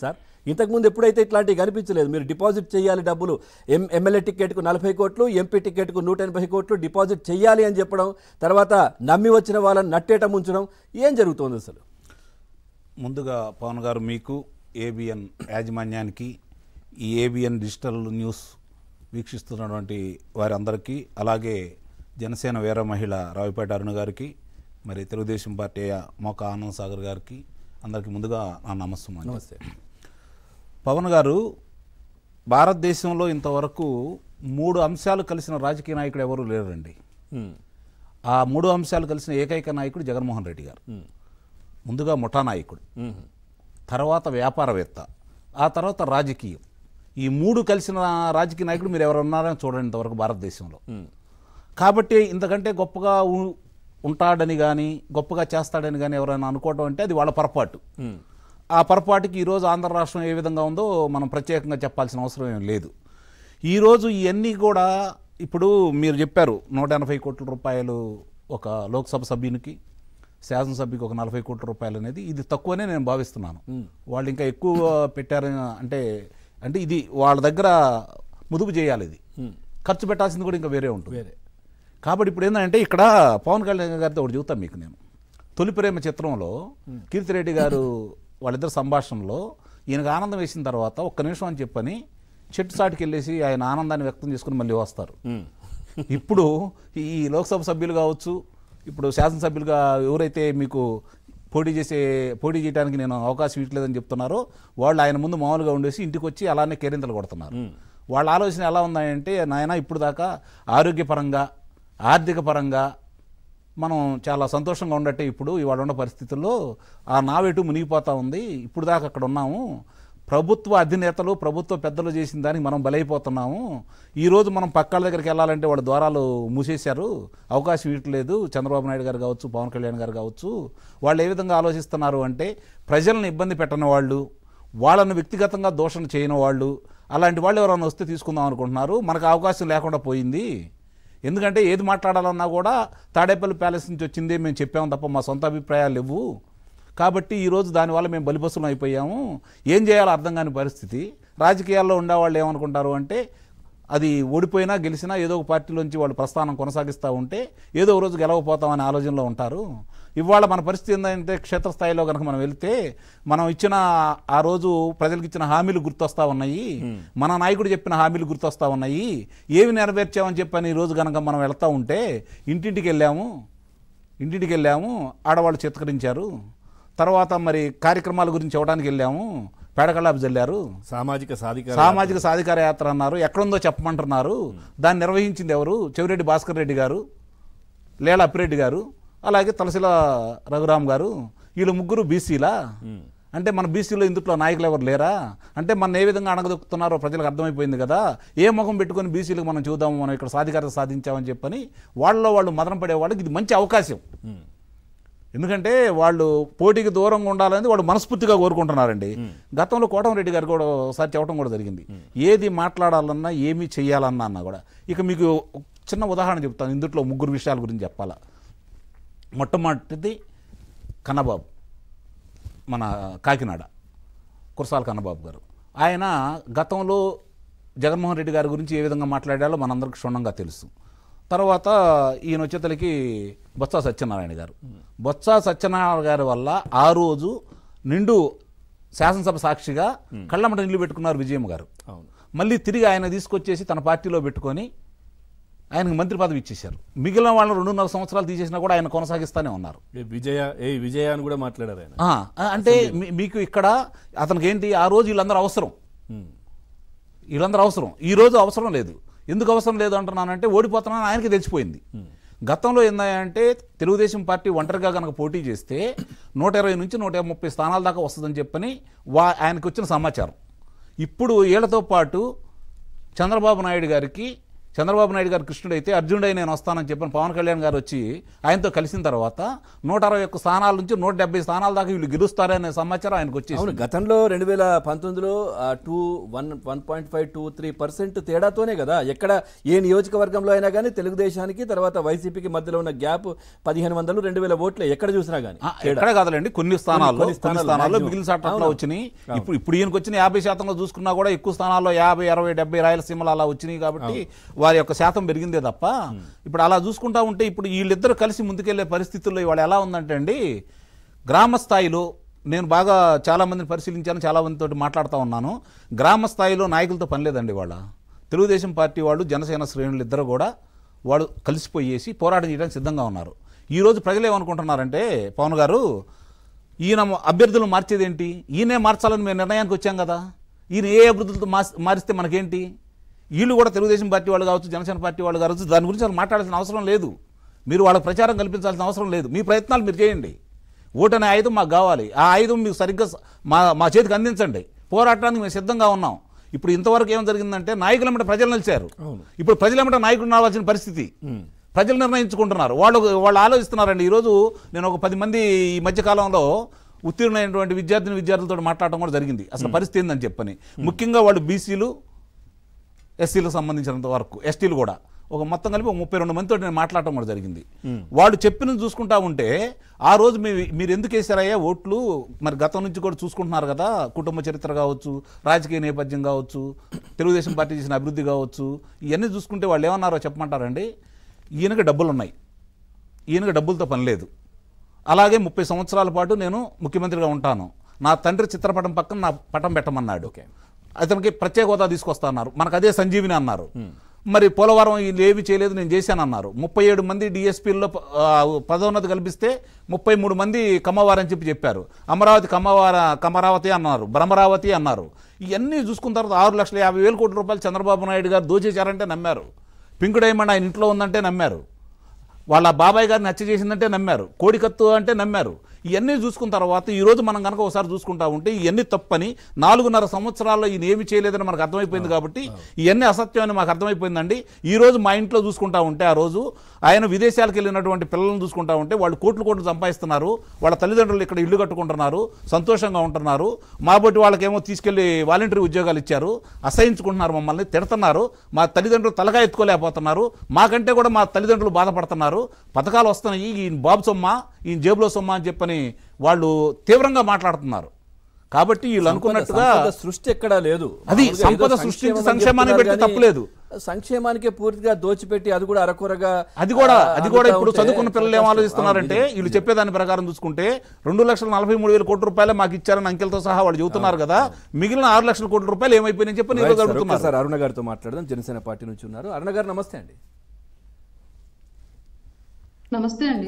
Sir ఇంతకుముందు ఎప్పుడైతే ఇట్లాంటివి కనిపించలేదు. మీరు డిపాజిట్ చేయాలి డబ్బులు, ఎమ్మెల్యే టికెట్కు 40 కోట్లు, ఎంపీ టికెట్కు 180 కోట్లు డిపాజిట్ చేయాలి అని చెప్పడం, తర్వాత నమ్మి వచ్చిన వాళ్ళని నట్టేట ముంచడం, ఏం జరుగుతోంది అసలు? ముందుగా పవన్ గారు మీకు, ఏబిఎన్ యాజమాన్యానికి, ఈ ఏబిఎన్ డిజిటల్ న్యూస్ వీక్షిస్తున్నటువంటి వారందరికీ, అలాగే జనసేన వీర మహిళ రావిపేట అరుణ గారికి, మరి తెలుగుదేశం పార్టీ మోక ఆనంద్ సాగర్ గారికి అందరికీ ముందుగా నా నమస్తే. పవన్ గారు, భారతదేశంలో ఇంతవరకు 3 అంశాలు కలిసిన రాజకీయ నాయకుడు ఎవరు లేరండి. ఆ 3 అంశాలు కలిసిన ఏకైక నాయకుడు జగన్మోహన్ రెడ్డి గారు. ముందుగా ముఠా నాయకుడు, తర్వాత వ్యాపారవేత్త, ఆ తర్వాత రాజకీయం. ఈ 3 కలిసిన రాజకీయ నాయకుడు మీరు ఎవరు ఉన్నారని చూడండి ఇంతవరకు భారతదేశంలో. కాబట్టి ఇంతకంటే గొప్పగా ఉంటాడని కానీ, గొప్పగా చేస్తాడని కానీ ఎవరైనా అనుకోవడం అంటే అది వాళ్ళ పొరపాటు. ఆ పొరపాటుకి ఈరోజు ఆంధ్ర రాష్ట్రం ఏ విధంగా ఉందో మనం ప్రత్యేకంగా చెప్పాల్సిన అవసరం ఏం లేదు. ఈరోజు ఇవన్నీ కూడా ఇప్పుడు మీరు చెప్పారు 180 కోట్ల రూపాయలు ఒక లోక్సభ సభ్యునికి, శాసనసభ్యుకి ఒక 40 కోట్ల రూపాయలు అనేది ఇది తక్కువనే నేను భావిస్తున్నాను. వాళ్ళు ఇంకా ఎక్కువ పెట్టారని అంటే ఇది వాళ్ళ దగ్గర ముదుపు చేయాలి. ఇది ఖర్చు పెట్టాల్సింది కూడా ఇంకా వేరే ఉంటుంది. కాబట్టి ఇప్పుడు ఏంటంటే ఇక్కడ పవన్ కళ్యాణ్ గారితో ఒకటి చెబుతాను మీకు నేను. తొలి ప్రేమ చిత్రంలో కీర్తిరెడ్డి గారు వాళ్ళిద్దరు సంభాషణలో ఈయనకు ఆనందం వేసిన తర్వాత ఒక్క నిమిషం అని చెప్పని చెట్టు చాటుకి వెళ్ళేసి ఆయన ఆనందాన్ని వ్యక్తం చేసుకుని మళ్ళీ వస్తారు. ఇప్పుడు ఈ లోక్సభ సభ్యులు కావచ్చు, ఇప్పుడు శాసనసభ్యులుగా ఎవరైతే మీకు పోటీ చేయడానికి నేను అవకాశం ఇవ్వట్లేదని చెప్తున్నారో వాళ్ళు ఆయన ముందు మామూలుగా ఉండేసి ఇంటికి వచ్చి అలానే కేరింతలు కొడుతున్నారు. వాళ్ళ ఆలోచన ఎలా ఉందంటే, నాయన ఇప్పుడు దాకా ఆరోగ్యపరంగా, ఆర్థిక పరంగా మనం చాలా సంతోషంగా ఉండట్టే ఇప్పుడు ఇవాళ ఉన్న పరిస్థితుల్లో ఆ నావెటు మునిగిపోతూ ఉంది. ఇప్పుడు దాకా అక్కడ ఉన్నాము. ప్రభుత్వ అధినేతలు, ప్రభుత్వ పెద్దలు చేసిన దానికి మనం బలైపోతున్నాము. ఈరోజు మనం పక్కల దగ్గరికి వెళ్ళాలంటే వాళ్ళ ద్వారాలు మూసేశారు, అవకాశం ఇవ్వట్లేదు. చంద్రబాబు నాయుడు గారు కావచ్చు, పవన్ కళ్యాణ్ గారు కావచ్చు, వాళ్ళు ఏ విధంగా ఆలోచిస్తున్నారు అంటే ప్రజలను ఇబ్బంది పెట్టని వాళ్ళు, వాళ్ళను వ్యక్తిగతంగా దోషణ చేయని వాళ్ళు, అలాంటి వాళ్ళు ఎవరైనా వస్తే తీసుకుందాం అనుకుంటున్నారు. మనకు అవకాశం లేకుండా పోయింది. ఎందుకంటే ఏది మాట్లాడాలన్నా కూడా తాడేపల్లి ప్యాలెస్ నుంచి వచ్చింది మేము చెప్పాము తప్ప మా సొంత అభిప్రాయాలు లేవు. కాబట్టి ఈరోజు దానివల్ల మేము బలిపశులం అయిపోయాము. ఏం చేయాలో అర్థం కాని పరిస్థితి. రాజకీయాల్లో ఉండేవాళ్ళు ఏమనుకుంటారు అంటే అది ఓడిపోయినా గెలిచినా ఏదో ఒక పార్టీలోంచి వాళ్ళు ప్రస్థానం కొనసాగిస్తూ ఉంటే ఏదో ఒక రోజు గెలవపోతామనే ఆలోచనలో ఉంటారు. ఇవాళ మన పరిస్థితి ఏంటంటే క్షేత్రస్థాయిలో కనుక మనం వెళ్తే మనం ఇచ్చిన ఆ రోజు ప్రజలకు ఇచ్చిన హామీలు గుర్తొస్తా ఉన్నాయి, మన నాయకుడు చెప్పిన హామీలు గుర్తొస్తా ఉన్నాయి. ఏవి నెరవేర్చామని చెప్పని ఈరోజు కనుక మనం వెళ్తూ ఉంటే ఇంటింటికి వెళ్ళాము, ఆడవాళ్ళు చిత్కరించారు. తర్వాత మరి కార్యక్రమాల గురించి ఇవ్వడానికి వెళ్ళాము, పేడకళ్ళాపు జల్లారు. సామాజిక సాధికార యాత్ర అన్నారు, ఎక్కడుందో చెప్పమంటున్నారు. దాన్ని నిర్వహించింది ఎవరు? చెవిరెడ్డి భాస్కర్ రెడ్డి గారు, లేల అప్పిరెడ్డి గారు, అలాగే తలసిల రఘురామ్ గారు. వీళ్ళు ముగ్గురు బీసీలా అంటే మన బీసీలో ఇందులో నాయకులు ఎవరు లేరా అంటే మన ఏ విధంగా అణగదొక్కుతున్నారో ప్రజలకు అర్థమైపోయింది కదా. ఏ ముఖం పెట్టుకొని బీసీలకు మనం చూద్దాము, మనం ఇక్కడ సాధికారత సాధించామని చెప్పని వాళ్ళు మదన పడే వాళ్ళకి ఇది మంచి అవకాశం. ఎందుకంటే వాళ్ళు పోటీకి దూరంగా ఉండాలని వాళ్ళు మనస్ఫూర్తిగా కోరుకుంటున్నారండి. గతంలో కోటమిరెడ్డి గారు కూడా ఒకసారి చెప్పడం కూడా జరిగింది, ఏది మాట్లాడాలన్నా ఏమి చెయ్యాలన్నా అన్నా కూడా. ఇక మీకు చిన్న ఉదాహరణ చెప్తాను, ఇందులో 3 విషయాల గురించి చెప్పాలా. మొట్టమొదటిది కన్నబాబు, మన కాకినాడ కురసాల కన్నబాబు గారు. ఆయన గతంలో జగన్మోహన్ రెడ్డి గారి గురించి ఏ విధంగా మాట్లాడాలో మనందరికీ క్షుణ్ణంగా తెలుసు. తర్వాత ఈయన వచ్చేతలకి బొత్స సత్యనారాయణ గారు. బొత్స సత్యనారాయణ గారి వల్ల ఆ రోజు నిండు శాసనసభ సాక్షిగా కళ్ళమట నీళ్లు పెట్టుకున్నారు విజయమ్మ గారు. మళ్ళీ తిరిగి ఆయన తీసుకొచ్చేసి తన పార్టీలో పెట్టుకొని ఆయనకు మంత్రి పదవి ఇచ్చేశారు. మిగిలిన వాళ్ళని 2.5 సంవత్సరాలు తీసేసినా కూడా ఆయన కొనసాగిస్తూనే ఉన్నారు. విజయ అని కూడా మాట్లాడారు ఆయన. అంటే మీకు ఇక్కడ అతనికి ఏంటి, ఆ రోజు వీళ్ళందరూ అవసరం, ఈ రోజు అవసరం లేదు. ఎందుకు అవసరం లేదు అంటున్నానంటే ఓడిపోతున్నానని ఆయనకి తెలిసిపోయింది. గతంలో ఏందంటే తెలుగుదేశం పార్టీ ఒంటరిగా కనుక పోటీ చేస్తే 120 నుంచి 130 స్థానాల దాకా వస్తుందని చెప్పని ఆయనకు వచ్చిన సమాచారం. ఇప్పుడు వీళ్లతో పాటు చంద్రబాబు నాయుడు గారికి చంద్రబాబు నాయుడు గారు కృష్ణుడు అయితే అర్జునుడై నేను వస్తానని చెప్పిన పవన్ కళ్యాణ్ గారు వచ్చి ఆయనతో కలిసిన తర్వాత 161 స్థానాల నుంచి 170 స్థానాల దాకా వీళ్ళు గెలుస్తారనే సమాచారం ఆయనకు వచ్చేసి. అవును, గతంలో 2019లో 1.5-2-3% తేడాతోనే కదా ఎక్కడ ఏ నియోజకవర్గంలో అయినా కానీ తెలుగుదేశానికి తర్వాత వైసీపీకి మధ్యలో ఉన్న గ్యాప్ 1500-2000 ఓట్లే ఎక్కడ చూసినా కానీ. ఎక్కడ కాదులేండి, కొన్ని స్థానాల్లో మిగిలిన చట్టంలో వచ్చినాయి. ఇప్పుడు ఈయనకు వచ్చిన 50% చూసుకున్నా కూడా ఎక్కువ స్థానాల్లో 50, 60, 70 రాయలసీమలు అలా వచ్చినాయి కాబట్టి వారి యొక్క శాతం పెరిగిందే తప్ప ఇప్పుడు అలా చూసుకుంటా ఉంటే ఇప్పుడు వీళ్ళిద్దరు కలిసి ముందుకెళ్లే పరిస్థితుల్లో ఇవాళ ఎలా ఉందంటే అండి, గ్రామ స్థాయిలో నేను బాగా చాలా మందిని పరిశీలించాను, చాలా మందితో మాట్లాడుతూ ఉన్నాను. గ్రామ స్థాయిలో నాయకులతో పని లేదండి. వాళ్ళ తెలుగుదేశం పార్టీ వాళ్ళు జనసేన శ్రేణులు ఇద్దరు కూడా వాళ్ళు కలిసిపోయేసి పోరాటం చేయడానికి సిద్ధంగా ఉన్నారు. ఈరోజు ప్రజలు ఏమనుకుంటున్నారంటే పవన్ గారు ఈయన అభ్యర్థులను మార్చేదేంటి, ఈయనే మార్చాలని మేము నిర్ణయానికి వచ్చాం కదా, ఈయన ఏ అభివృద్ధులతో మారిస్తే మనకేంటి, వీళ్ళు కూడా తెలుగుదేశం పార్టీ వాళ్ళు కావచ్చు జనసేన పార్టీ వాళ్ళు కావచ్చు దాని గురించి వాళ్ళు మాట్లాడాల్సిన అవసరం లేదు. మీరు వాళ్ళకి ప్రచారం కల్పించాల్సిన అవసరం లేదు. మీ ప్రయత్నాలు మీరు చేయండి. ఓటు అనే ఆయుధం మాకు కావాలి. ఆ ఆయుధం మీకు సరిగ్గా మా చేతికి అందించండి. పోరాటానికి మేము సిద్ధంగా ఉన్నాం. ఇప్పుడు ఇంతవరకు ఏం జరిగిందంటే నాయకులమ్మట ప్రజలు నిలిచారు. ఇప్పుడు ప్రజలమ్మట నాయకుడు రావాల్సిన పరిస్థితి ప్రజలు నిర్ణయించుకుంటున్నారు. వాళ్ళు ఆలోచిస్తున్నారండి. ఈరోజు నేను ఒక 10 మంది ఈ మధ్యకాలంలో ఉత్తీర్ణమైనటువంటి విద్యార్థులతో మాట్లాడటం కూడా జరిగింది. అసలు పరిస్థితి ఏందని చెప్పని ముఖ్యంగా వాళ్ళు బీసీలు ఎస్సీలకు సంబంధించినంత వరకు ఎస్టీలు కూడా ఒక మొత్తం కలిపి 32 మందితో నేను మాట్లాడటం కూడా జరిగింది. వాళ్ళు చెప్పినది చూసుకుంటా ఉంటే ఆ రోజు మీరు ఎందుకు వేసారయ్యా ఓట్లు, మరి గతం నుంచి కూడా చూసుకుంటున్నారు కదా, కుటుంబ చరిత్ర కావచ్చు, రాజకీయ నేపథ్యం కావచ్చు, తెలుగుదేశం పార్టీ చేసిన అభివృద్ధి కావచ్చు, ఇవన్నీ చూసుకుంటే వాళ్ళు ఏమన్నారో చెప్పమంటారండి. ఈయనకి డబ్బులు ఉన్నాయి, ఈయనకి డబ్బులతో పని లేదు, అలాగే 30 సంవత్సరాల పాటు నేను ముఖ్యమంత్రిగా ఉంటాను, నా తండ్రి చిత్రపటం పక్కన నా పటం పెట్టమన్నాడు, అతనికి ప్రత్యేక హోదా తీసుకొస్తా అన్నారు, మనకు అదే సంజీవిని అన్నారు. మరి పోలవరం ఏమి చేయలేదు నేను చేశానన్నారు. 37 మంది డిఎస్పీల్లో పదోన్నతి కల్పిస్తే 33 మంది కమ్మవారని చెప్పారు. అమరావతి కమరావతి అన్నారు, భ్రమరావతి అన్నారు. ఇవన్నీ చూసుకున్న తర్వాత 6,50,000 కోట్ల రూపాయలు చంద్రబాబు నాయుడు గారు దోచేశారంటే నమ్మారు. పింక్ డైమండ్ ఆయన ఇంట్లో ఉందంటే నమ్మారు. వాళ్ళ బాబాయ్ గారిని హత్య చేసిందంటే నమ్మారు. కోడికత్తు అంటే నమ్మారు. ఇవన్నీ చూసుకున్న తర్వాత ఈరోజు మనం కనుక ఒకసారి చూసుకుంటా ఉంటే ఇవన్నీ తప్పని 4.5 సంవత్సరాల్లో ఈయన ఏమి చేయలేదని మనకు అర్థమైపోయింది. కాబట్టి ఇవన్నీ అసత్యం అని మాకు అర్థమైపోయిందండి. ఈరోజు మా ఇంట్లో చూసుకుంటా ఉంటే ఆ రోజు ఆయన విదేశాలకు వెళ్ళినటువంటి పిల్లలను చూసుకుంటా ఉంటే వాళ్ళు కోట్లు సంపాదిస్తున్నారు. వాళ్ళ తల్లిదండ్రులు ఇక్కడ ఇల్లు కట్టుకుంటున్నారు, సంతోషంగా ఉంటున్నారు. మా బట్టి వాళ్ళకేమో తీసుకెళ్లి వాలంటరీ ఉద్యోగాలు ఇచ్చారు, అసహించుకుంటున్నారు, మమ్మల్ని తిడుతున్నారు. మా తల్లిదండ్రులు తలగా ఎత్తుకోలేకపోతున్నారు. మాకంటే కూడా మా తల్లిదండ్రులు బాధపడుతున్నారు. పథకాలు వస్తున్నాయి, ఈయన బాబు సొమ్మ, ఈయన జేబులో సొమ్మ అని చెప్పని వాళ్ళు తీవ్రంగా మాట్లాడుతున్నారు. కాబట్టి వీళ్ళు అనుకున్నట్టుగా సృష్టి ఎక్కడా లేదు. అది సంపద సృష్టించి సంక్షేమానికి పెట్టి తప్పలేదు. సంక్షేమానికే పూర్తిగా దోచిపెట్టి అది కూడా అరకొరగా అది కూడా ఇప్పుడు చదువుకున్న పిల్లలు ఏం ఆలోచిస్తున్నారంటే వీళ్ళు చెప్పేదాని ప్రకారం చూసుకుంటే 2,43,000 కోట్ల రూపాయలు మాకు ఇచ్చారని అంకెలతో సహా వాళ్ళు చెబుతున్నారు కదా, మిగిలిన 6 లక్షల కోట్ల రూపాయలు ఏమైపోయినాయని చెప్పి అడుగుతున్నారు. సార్ అరుణ గారితో మాట్లాడదాం, జనసేన పార్టీ నుంచి ఉన్నారు. అరుణ గారు నమస్తే అండి. నమస్తే అండి.